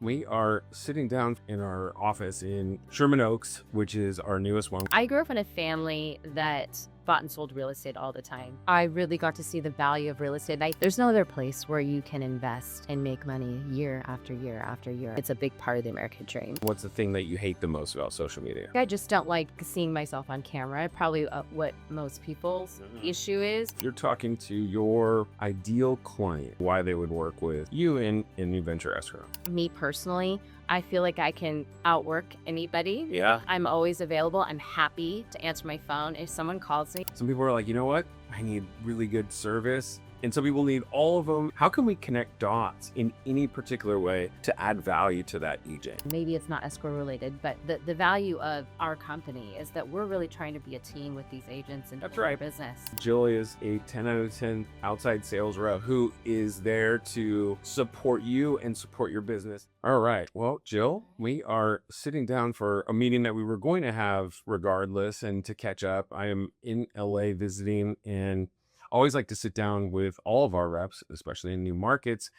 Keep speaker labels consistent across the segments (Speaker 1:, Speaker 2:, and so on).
Speaker 1: We are sitting down in our office in Sherman Oaks, which is our newest one.
Speaker 2: I grew up in a family that bought and sold real estate all the time. I really got to see the value of real estate. There's no other place where you can invest and make money year after year after year. It's a big part of the American dream.
Speaker 1: What's the thing that you hate the most about social media?
Speaker 2: I just don't like seeing myself on camera. Probably what most people's issue is.
Speaker 1: You're talking to your ideal client, why they would work with you in New Venture Escrow.
Speaker 2: Me personally, I feel like I can outwork anybody.
Speaker 1: Yeah.
Speaker 2: I'm always available. I'm happy to answer my phone if someone calls me.
Speaker 1: Some people are like, you know what? I need really good service. And some people need all of them. How can we connect dots in any particular way to add value to that agent?
Speaker 2: Maybe it's not escrow related, but the value of our company is that we're really trying to be a team with these agents and
Speaker 1: That's right.
Speaker 2: business.
Speaker 1: Jill is a 10 out of 10 outside sales rep who is there to support you and support your business. All right. Well, Jill, we are sitting down for a meeting that we were going to have regardless and to catch up. I am in LA visiting and always like to sit down with all of our reps, especially in new markets.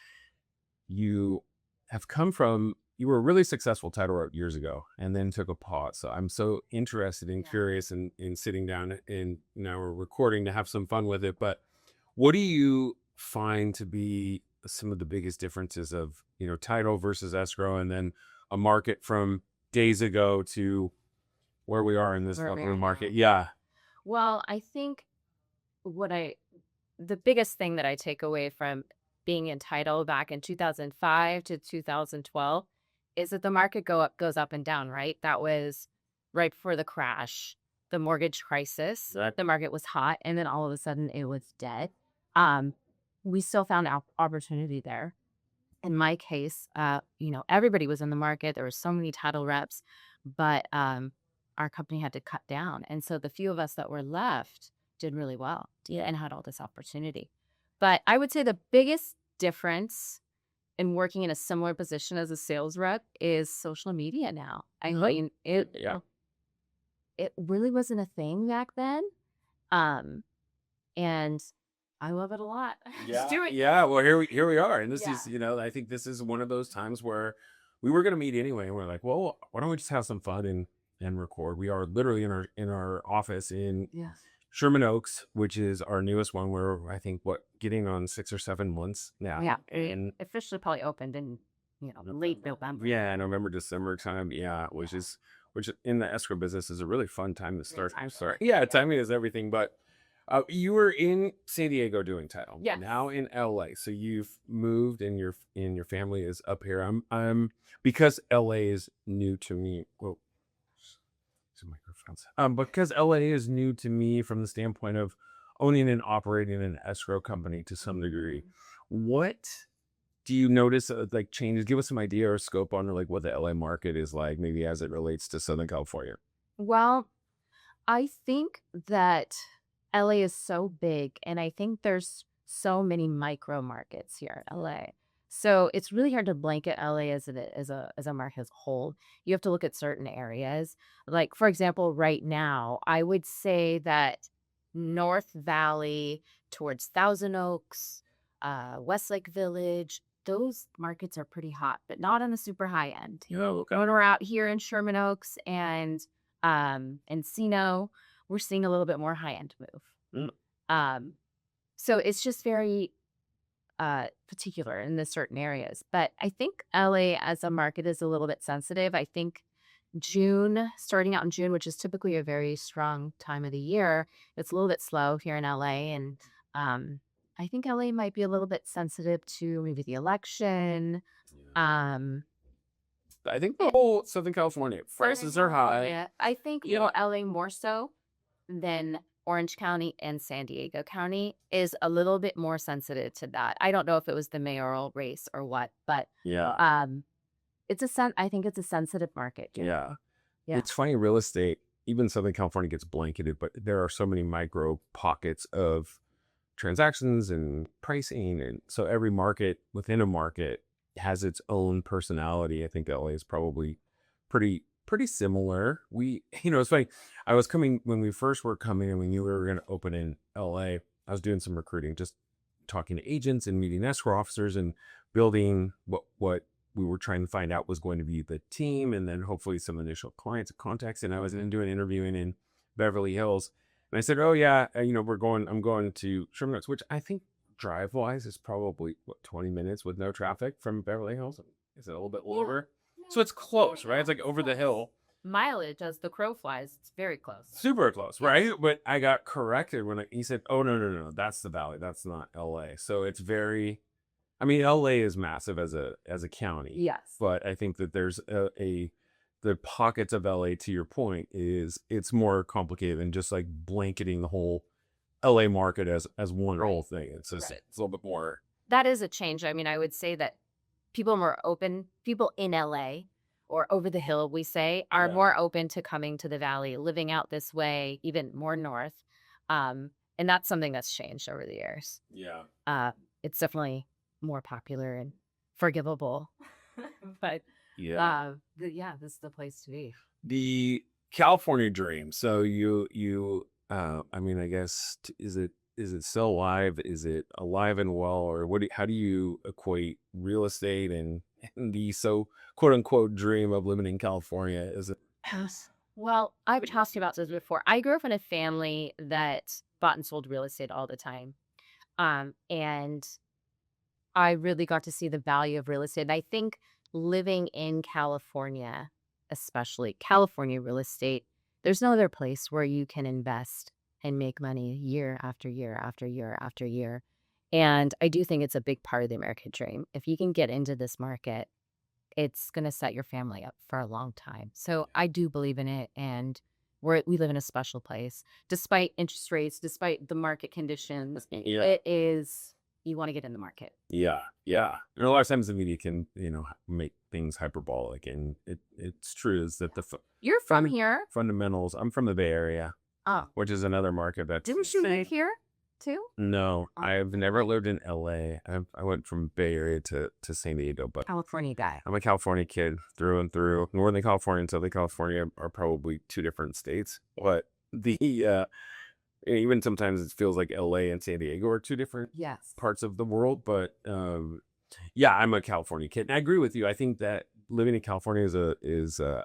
Speaker 1: You were a really successful title rep years ago and then took a pause. So I'm so interested and curious in sitting down and now we're recording to have some fun with it. But what do you find to be some of the biggest differences of, title versus escrow and then a market from days ago to where we are in this market? Yeah.
Speaker 2: Well, I think the biggest thing that I take away from being in title back in 2005 to 2012 is that the market goes up and down, right? That was right before the crash, the mortgage crisis. The market was hot, and then all of a sudden it was dead. We still found opportunity there. In my case, everybody was in the market. There were so many title reps, but our company had to cut down. And so the few of us that were left did really well and had all this opportunity. But I would say the biggest difference in working in a similar position as a sales rep is social media now. I mean, it really wasn't a thing back then. And I love it a lot.
Speaker 1: Yeah. Well, here we are. And this is, I think this is one of those times where we were going to meet anyway. And we're like, well, why don't we just have some fun and record? We are literally in our office in Sherman Oaks, which is our newest one. We're, I think, getting on 6 or 7 months now.
Speaker 2: Yeah. And officially probably opened in, late November.
Speaker 1: Yeah. November, December time. Yeah. Which in the escrow business is a really fun time to start. Yeah. Timing is everything. But you were in San Diego doing title.
Speaker 2: Yeah.
Speaker 1: Now in LA. So you've moved and your family is up here. I'm because LA is new to me. Well, microphones. Because LA is new to me from the standpoint of owning and operating an escrow company to some degree. What do you notice changes? Give us some idea or scope on what the LA market is like, maybe as it relates to Southern California.
Speaker 2: Well, I think that LA is so big, and I think there's so many micro markets here in LA. So it's really hard to blanket LA as a market as a whole. You have to look at certain areas. Like, for example, right now, I would say that North Valley towards Thousand Oaks, Westlake Village, those markets are pretty hot, but not on the super high end. When we're out here in Sherman Oaks and Encino, we're seeing a little bit more high end move. So it's just very particular in the certain areas. But I think LA as a market is a little bit sensitive. I think starting out in June, which is typically a very strong time of the year, it's a little bit slow here in LA. And I think LA might be a little bit sensitive to maybe the election.
Speaker 1: I think the whole Southern California prices are high.
Speaker 2: Yeah, I think LA more so than Orange County and San Diego County is a little bit more sensitive to that. I don't know if it was the mayoral race or what, but I think it's a sensitive market.
Speaker 1: Yeah. It's funny, real estate, even Southern California gets blanketed, but there are so many micro pockets of transactions and pricing. And so every market within a market has its own personality. I think LA is probably pretty similar. It's funny. I was coming when we first were coming and we knew we were going to open in LA. I was doing some recruiting, just talking to agents and meeting escrow officers and building what we were trying to find out was going to be the team, and then hopefully some initial clients and contacts. And I was doing interviewing in Beverly Hills, and I said, "Oh yeah, I'm going to Sherman Oaks," which I think drive wise is probably 20 minutes with no traffic from Beverly Hills. Is it a little bit lower? So it's close, right? It's like over the hill.
Speaker 2: Mileage as the crow flies. It's very close.
Speaker 1: Super close, right? But I got corrected when he said, "Oh no, that's the valley. That's not LA." So it's very, I mean, LA is massive as a county.
Speaker 2: Yes.
Speaker 1: But I think that there's the pockets of LA, to your point, it's more complicated than just like blanketing the whole LA market as one whole thing. It's just it's a little bit more.
Speaker 2: That is a change. I mean, I would say that people in LA or over the hill, we say, are more open to coming to the valley, living out this way, even more north. And that's something that's changed over the years.
Speaker 1: Yeah.
Speaker 2: It's definitely more popular and forgivable. But this is the place to be.
Speaker 1: The California dream. So I mean, I guess, is it still alive? Is it alive and well? Or how do you equate real estate and the quote unquote dream of living in California? Is it?
Speaker 2: Well, I've talked about this before. I grew up in a family that bought and sold real estate all the time. And I really got to see the value of real estate. And I think living in California, especially California real estate, there's no other place where you can invest and make money year after year after year after year. And I do think it's a big part of the American dream. If you can get into this market, it's going to set your family up for a long time. So I do believe in it. And we live in a special place. Despite interest rates, despite the market conditions, it is, you want to get in the market.
Speaker 1: Yeah. And a lot of times the media can, make things hyperbolic. And it's true is that
Speaker 2: You're from here?
Speaker 1: Fundamentals. I'm from the Bay Area.
Speaker 2: Oh.
Speaker 1: Which is another market that's...
Speaker 2: Didn't you live here too?
Speaker 1: No, I've never lived in LA. I went from Bay Area to San Diego, but
Speaker 2: California guy.
Speaker 1: I'm a California kid through and through. Northern California and Southern California are probably two different states, but even sometimes it feels like LA and San Diego are two different parts of the world. But I'm a California kid, and I agree with you. I think that living in California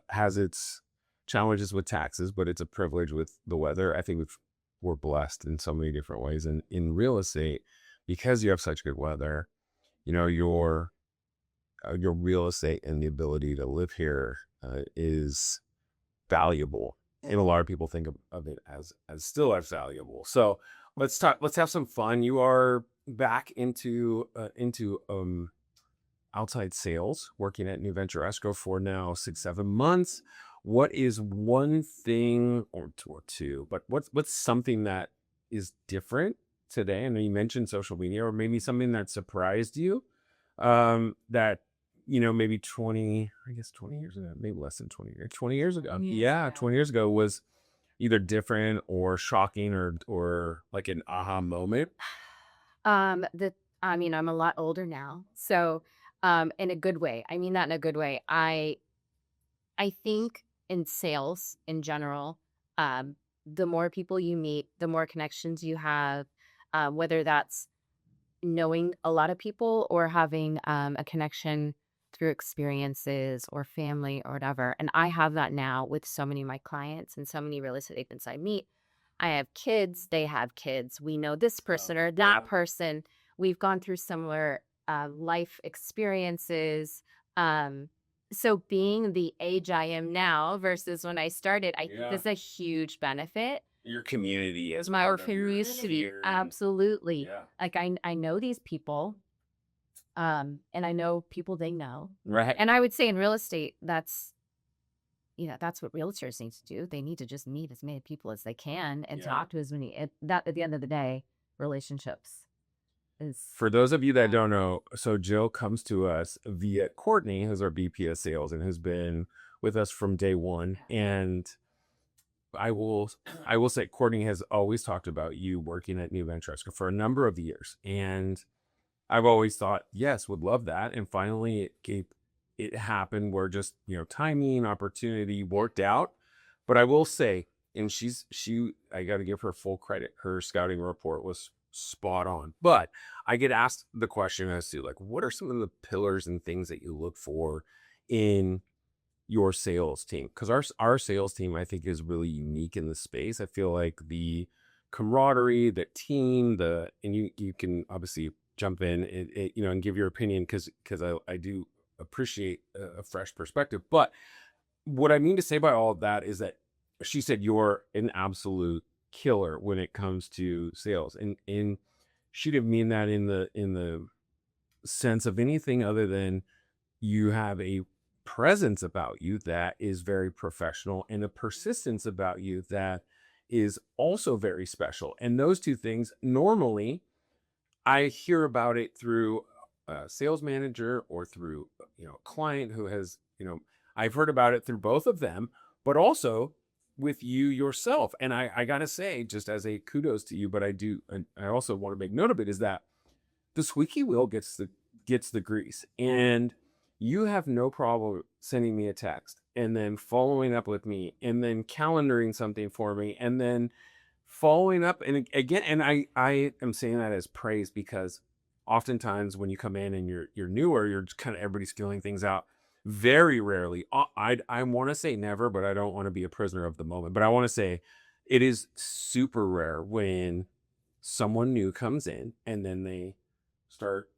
Speaker 1: has its challenges with taxes, but it's a privilege with the weather. I think we're blessed in so many different ways, and in real estate, because you have such good weather, your real estate and the ability to live here is valuable, and a lot of people think of it as still as valuable. So let's have some fun. You are back into outside sales, working at New Venture Escrow for now 6-7 months. What is one thing or two, but what's something that is different today? I know you mentioned social media, or maybe something that surprised you, that, maybe 20 years ago, maybe less than 20 years ago. 20 years ago was either different or shocking or like an aha moment.
Speaker 2: I'm a lot older now. So, in a good way. I mean that in a good way. I think in sales in general, the more people you meet, the more connections you have, whether that's knowing a lot of people or having a connection through experiences or family or whatever. And I have that now with so many of my clients and so many real estate agents I meet. I have kids, they have kids. We know this person or that person. We've gone through similar life experiences. So being the age I am now versus when I started, I think that's a huge benefit.
Speaker 1: Your community is
Speaker 2: my community. Absolutely.
Speaker 1: Yeah.
Speaker 2: Like I know these people, and I know people they know.
Speaker 1: Right.
Speaker 2: And I would say in real estate, that's what realtors need to do. They need to just meet as many people as they can and talk to as many. At the end of the day, relationships.
Speaker 1: For those of you that don't know, so Jill comes to us via Courtney, who's our VP of sales and who's been with us from day one. And I will say Courtney has always talked about you working at New Venture Escrow for a number of years. And I've always thought, yes, would love that. And finally it happened where just, timing, opportunity worked out. But I will say, and I got to give her full credit. Her scouting report was spot on. But I get asked the question as to like, what are some of the pillars and things that you look for in your sales team? Because our sales team, I think, is really unique in the space. I feel like the camaraderie, the team, and you can obviously jump in and give your opinion because I do appreciate a fresh perspective. But what I mean to say by all of that is that she said you're an absolute killer when it comes to sales, and she didn't mean that in the sense of anything other than you have a presence about you that is very professional and a persistence about you that is also very special. And those two things normally I hear about it through a sales manager or through, a client who has, I've heard about it through both of them, but also with you yourself. And I got to say, just as a kudos to you, but and I also want to make note of it is that the squeaky wheel gets the grease, and you have no problem sending me a text and then following up with me and then calendaring something for me and then following up and again, and I am saying that as praise because oftentimes when you come in and you're newer, you're just kind of everybody's feeling things out. Very rarely, I want to say never, but I don't want to be a prisoner of the moment. But I want to say it is super rare when someone new comes in and then start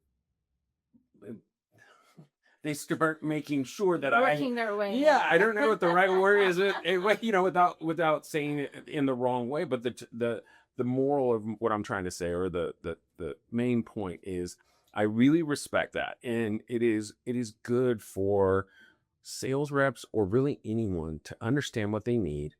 Speaker 1: they start making sure that
Speaker 2: Working their way.
Speaker 1: yeah, I don't know what the right word is, without saying it in the wrong way, but the moral of what I'm trying to say, or the main point is, I really respect that, and it is good for sales reps or really anyone to understand what they need,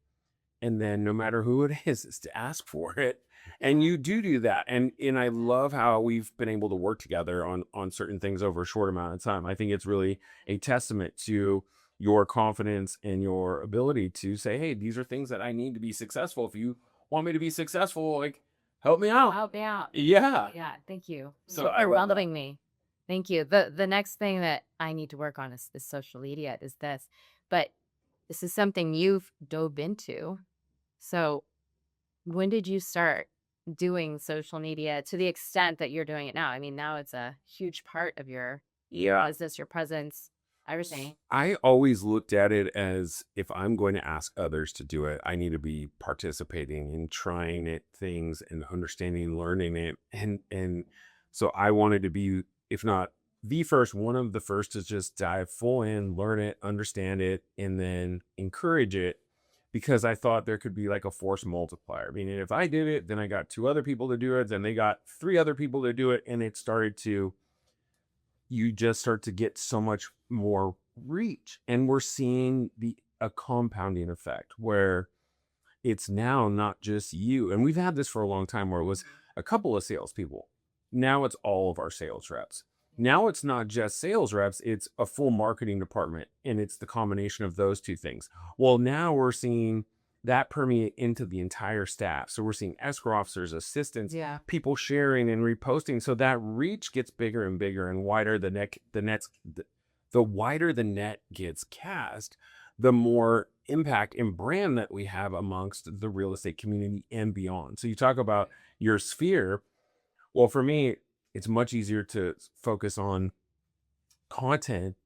Speaker 1: and then no matter who it is to ask for it. And you do that, and I love how we've been able to work together on certain things over a short amount of time. I think it's really a testament to your confidence and your ability to say, hey, these are things that I need to be successful. If you want me to be successful, like, help me out.
Speaker 2: Help me out.
Speaker 1: Yeah.
Speaker 2: Yeah, thank you.
Speaker 1: So
Speaker 2: So
Speaker 1: I
Speaker 2: for
Speaker 1: love that.
Speaker 2: loving me. Thank you. The next thing that I need to work on is social media is this. But this is something you've dove into. So when did you start doing social media to the extent that you're doing it now? I mean, now it's a huge part of your
Speaker 1: Yeah.
Speaker 2: business, your presence, everything.
Speaker 1: I always looked at it as, if I'm going to ask others to do it, I need to be participating and trying it things and understanding, learning it. And so I wanted to be, if not the first, one of the first to just dive full in, learn it, understand it, and then encourage it, because I thought there could be like a force multiplier. Meaning if I did it, then I got two other people to do it, then they got three other people to do it, and it started to you just start to get so much more reach. And we're seeing a compounding effect where it's now not just you. And we've had this for a long time where it was a couple of salespeople. Now it's all of our sales reps. Now it's not just sales reps, it's a full marketing department. And it's the combination of those two things. Well, now we're seeing that permeate into the entire staff. So we're seeing escrow officers, assistants,
Speaker 2: Yeah.
Speaker 1: people sharing and reposting. So that reach gets bigger and bigger and wider. The wider the net gets cast, the more impact and brand that we have amongst the real estate community and beyond. So you talk about your sphere. Well, for me, it's much easier to focus on content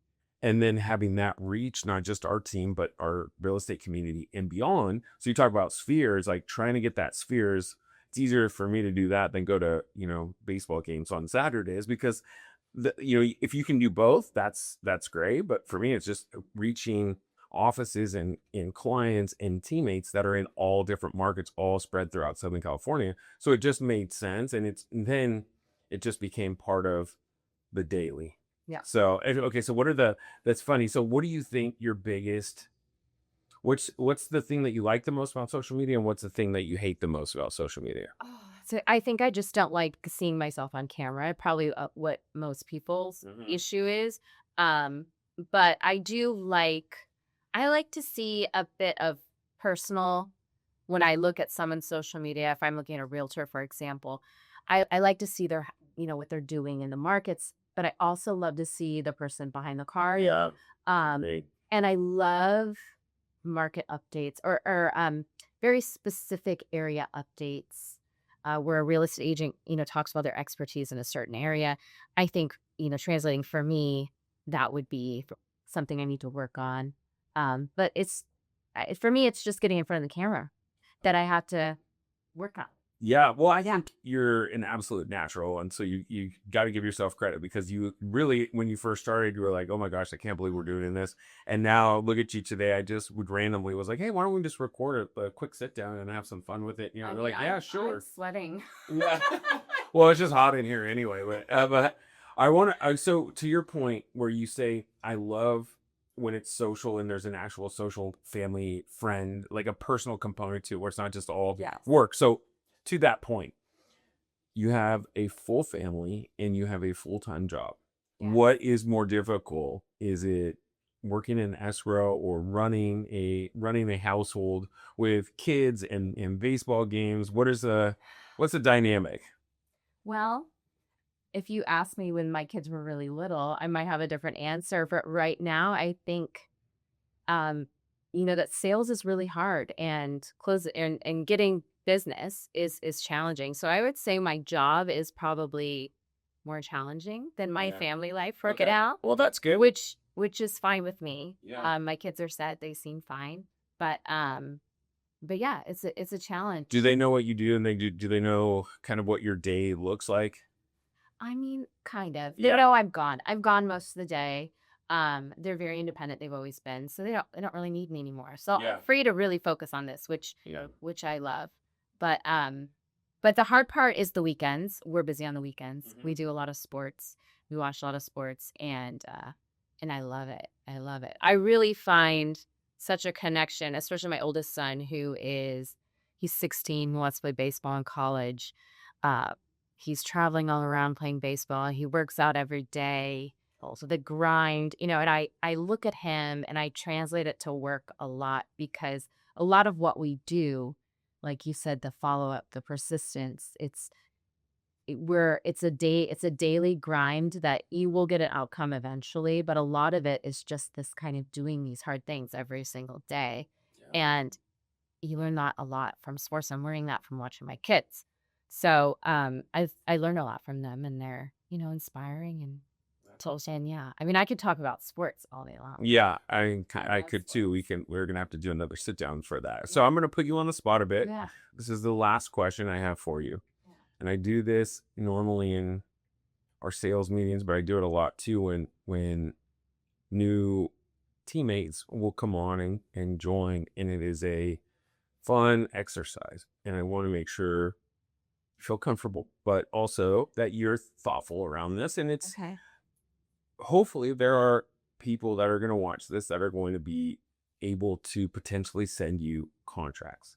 Speaker 1: and then having that reach not just our team but our real estate community and beyond. So you talk about spheres, like trying to get that spheres. It's easier for me to do that than go to baseball games on Saturdays, because if you can do both, that's great. But for me, it's just reaching offices and clients and teammates that are in all different markets, all spread throughout Southern California. So it just made sense, and then it just became part of the daily.
Speaker 2: Yeah.
Speaker 1: So okay, so that's funny. So what do you think your biggest what's the thing that you like the most about social media, and what's the thing that you hate the most about social media?
Speaker 2: Oh, so I think I just don't like seeing myself on camera. Probably what most people's issue is. Um, but I like to see a bit of personal when I look at someone's social media. If I'm looking at a realtor, for example, I like to see what they're doing in the markets, but I also love to see the person behind the car.
Speaker 1: Yeah.
Speaker 2: Um, and I love market updates or very specific area updates. where a real estate agent, talks about their expertise in a certain area. I think, translating for me, that would be something I need to work on. But for me, it's just getting in front of the camera that I have to work on.
Speaker 1: Yeah, well, I think you're an absolute natural, and so you got to give yourself credit because you really, when you first started, you were like, "Oh my gosh, I can't believe we're doing this." And now look at you today. I just would randomly was like, "Hey, why don't we just record a quick sit down and have some fun with it?" You know, they're like, "Yeah, sure."
Speaker 2: I'm sweating.
Speaker 1: Yeah. Well, it's just hot in here anyway. But I want to. So to your point, where you say, "I love when it's social and there's an actual social family friend, like a personal component to it, where it's not just all work." So to that point, you have a full family and you have a full-time job. What is more difficult? Is it working in escrow or running a household with kids and baseball games? What's the dynamic?
Speaker 2: Well, if you asked me when my kids were really little, I might have a different answer. But right now, I think, um, that sales is really hard, and and getting business is challenging. So I would say my job is probably more challenging than my family life. Work it out,
Speaker 1: Well, that's good.
Speaker 2: which is fine with me.
Speaker 1: Yeah.
Speaker 2: My kids are set; they seem fine. But yeah, it's a challenge.
Speaker 1: Do they know what you do, and do they know kind of what your day looks like?
Speaker 2: I mean, kind of.
Speaker 1: Yeah.
Speaker 2: No, I'm gone. I'm gone most of the day. They're very independent. They've always been, so they don't really need me anymore. So
Speaker 1: Yeah.
Speaker 2: I'm free to really focus on this, which
Speaker 1: Yeah.
Speaker 2: which I love. But the hard part is the weekends. We're busy on the weekends. We do a lot of sports. We watch a lot of sports, and I love it. I love it. I really find such a connection, especially my oldest son, he's 16, who wants to play baseball in college. Uh, He's traveling all around playing baseball. He works out every day. Also the grind, and I look at him and I translate it to work a lot, because a lot of what we do, like you said, the follow-up, the persistence, it's a daily grind that you will get an outcome eventually, but a lot of it is just this kind of doing these hard things every single day. And you learn that a lot from sports. I'm learning that from watching my kids. So I learned a lot from them, and they're inspiring. And so saying, yeah, I mean, I could talk about sports all day long.
Speaker 1: Yeah, I
Speaker 2: love
Speaker 1: could too.
Speaker 2: sports.
Speaker 1: We're gonna have to do another sit down for that. So I'm gonna put you on the spot a bit.
Speaker 2: Yeah.
Speaker 1: This is the last question I have for you, and I do this normally in our sales meetings, but I do it a lot too when new teammates will come on and join, and it is a fun exercise, and I want to make sure you feel comfortable, but also that you're thoughtful around this, and it's
Speaker 2: Okay.
Speaker 1: hopefully there are people that are going to watch this that are going to be able to potentially send you contracts.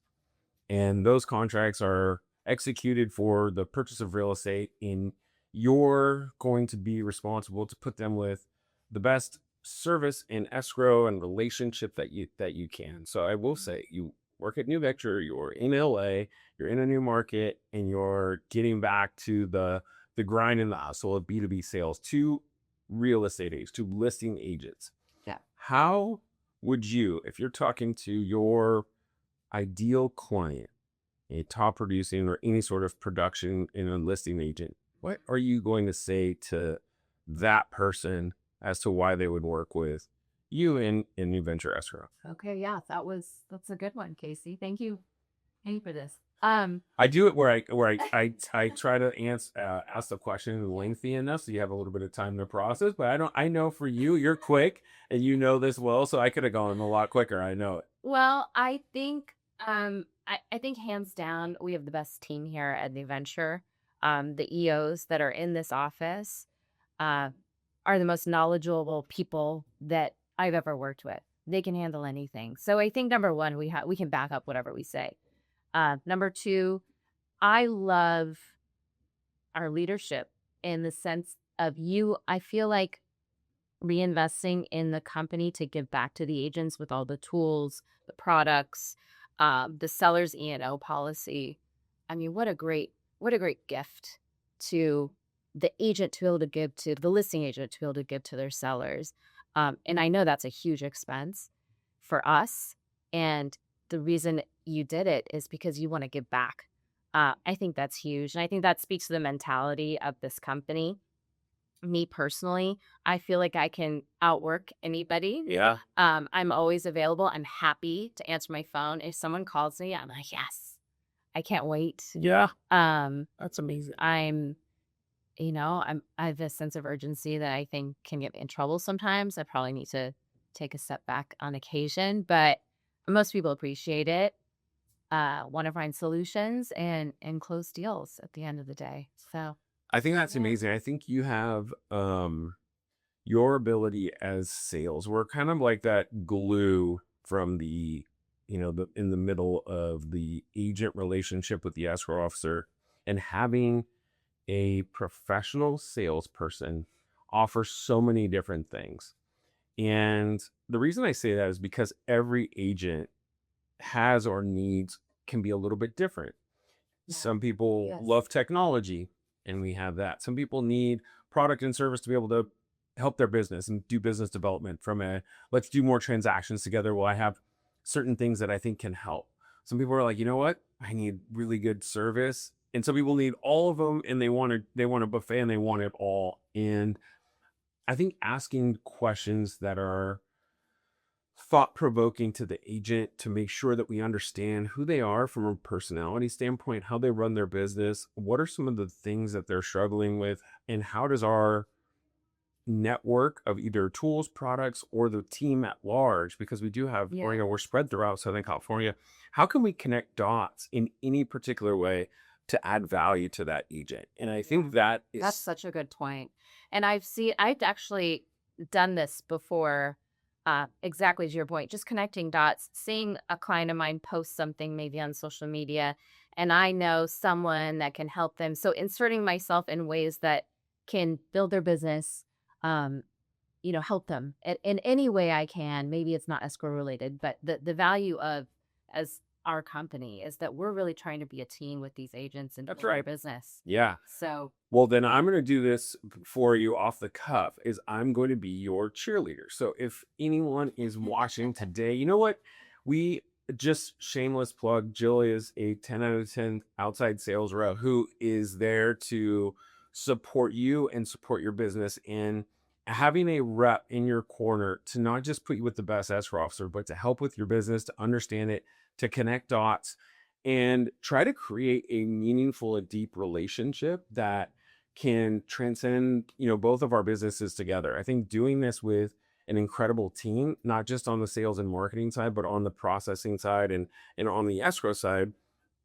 Speaker 1: And those contracts are executed for the purchase of real estate, and you're going to be responsible to put them with the best service and escrow and relationship that you can. So I will say, you work at New Vector, you're in LA, you're in a new market, and you're getting back to the grind and the hustle of B2B sales to real estate agents, to listing agents.
Speaker 2: Yeah.
Speaker 1: How would you, if you're talking to your ideal client, a top producing or any sort of production in a listing agent, what are you going to say to that person as to why they would work with you in New Venture Escrow?
Speaker 2: Okay. Yeah, that's a good one, Casey. Thank you. Thank you for this.
Speaker 1: I do it where I try to ask the question lengthy enough so you have a little bit of time to process. But I know for you, you're quick and you know this well, so I could have gone a lot quicker. I know it.
Speaker 2: Well, I think I think hands down we have the best team here at New Venture. The EOs that are in this office uh, are the most knowledgeable people that I've ever worked with. They can handle anything. So I think number one, we can back up whatever we say. Number two, I love our leadership in the sense of I feel like reinvesting in the company to give back to the agents with all the tools, the products, the seller's E&O policy. I mean, what a great gift to the agent to be able to give to the listing agent to be able to give to their sellers. And I know that's a huge expense for us. And the reason you did it is because you want to give back. I think that's huge. And I think that speaks to the mentality of this company. Me personally, I feel like I can outwork anybody.
Speaker 1: Yeah.
Speaker 2: I'm always available. I'm happy to answer my phone. If someone calls me, I'm like, yes, I can't wait.
Speaker 1: Yeah.
Speaker 2: Um,
Speaker 1: That's amazing.
Speaker 2: I'm, I have a sense of urgency that I think can get me in trouble sometimes. I probably need to take a step back on occasion, but most people appreciate it. Want to find solutions and close deals at the end of the day. So
Speaker 1: I think that's
Speaker 2: yeah,
Speaker 1: amazing. I think you have your ability as sales. We're kind of like that glue from the in the middle of the agent relationship with the escrow officer, and having a professional salesperson offers so many different things. And the reason I say that is because every agent has or needs can be a little bit different.
Speaker 2: yeah,
Speaker 1: Some people
Speaker 2: yes,
Speaker 1: love technology, and we have that. Some people need product and service to be able to help their business and do business development from a let's do more transactions together. Well, I have certain things that I think can help. Some people are like, you know what? I need really good service. And some people need all of them, and they want a buffet and they want it all. And I think asking questions that are thought provoking to the agent to make sure that we understand who they are from a personality standpoint, how they run their business, what are some of the things that they're struggling with, and how does our network of either tools, products, or the team at large, because we do have, or
Speaker 2: yeah.
Speaker 1: we're spread throughout Southern California, how can we connect dots in any particular way to add value to that agent? And I
Speaker 2: Yeah.
Speaker 1: think that
Speaker 2: That's
Speaker 1: is,
Speaker 2: such a good point. And I've actually done this before. Exactly to your point, just connecting dots, seeing a client of mine post something maybe on social media, and I know someone that can help them. So inserting myself in ways that can build their business, um, help them in any way I can. Maybe it's not escrow related, but the value of as our company is that we're really trying to be a team with these agents and
Speaker 1: that's
Speaker 2: build their
Speaker 1: right.
Speaker 2: business.
Speaker 1: Yeah.
Speaker 2: So
Speaker 1: Well, then I'm going to do this for you off the cuff is I'm going to be your cheerleader. So if anyone is watching today, you know what? We just shameless plug. Jill is a 10 out of 10 outside sales rep who is there to support you and support your business in having a rep in your corner to not just put you with the best escrow officer, but to help with your business, to understand it, to connect dots and try to create a meaningful and deep relationship that can transcend, both of our businesses together. I think doing this with an incredible team, not just on the sales and marketing side, but on the processing side and on the escrow side,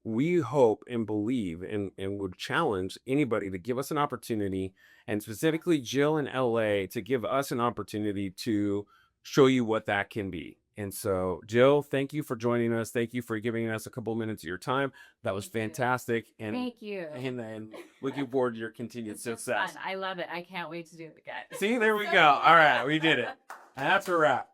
Speaker 1: we hope and believe and would challenge anybody to give us an opportunity, and specifically Jill in LA, to give us an opportunity to show you what that can be. And so, Jill, thank you for joining us. Thank you for giving us a couple minutes of your time. That was
Speaker 2: thank you.
Speaker 1: fantastic. And
Speaker 2: Thank you.
Speaker 1: and looking forward to your continued
Speaker 2: It's been
Speaker 1: success.
Speaker 2: fun. I love it. I can't wait to do it again.
Speaker 1: See, there we go. All right, we did it. And that's a wrap.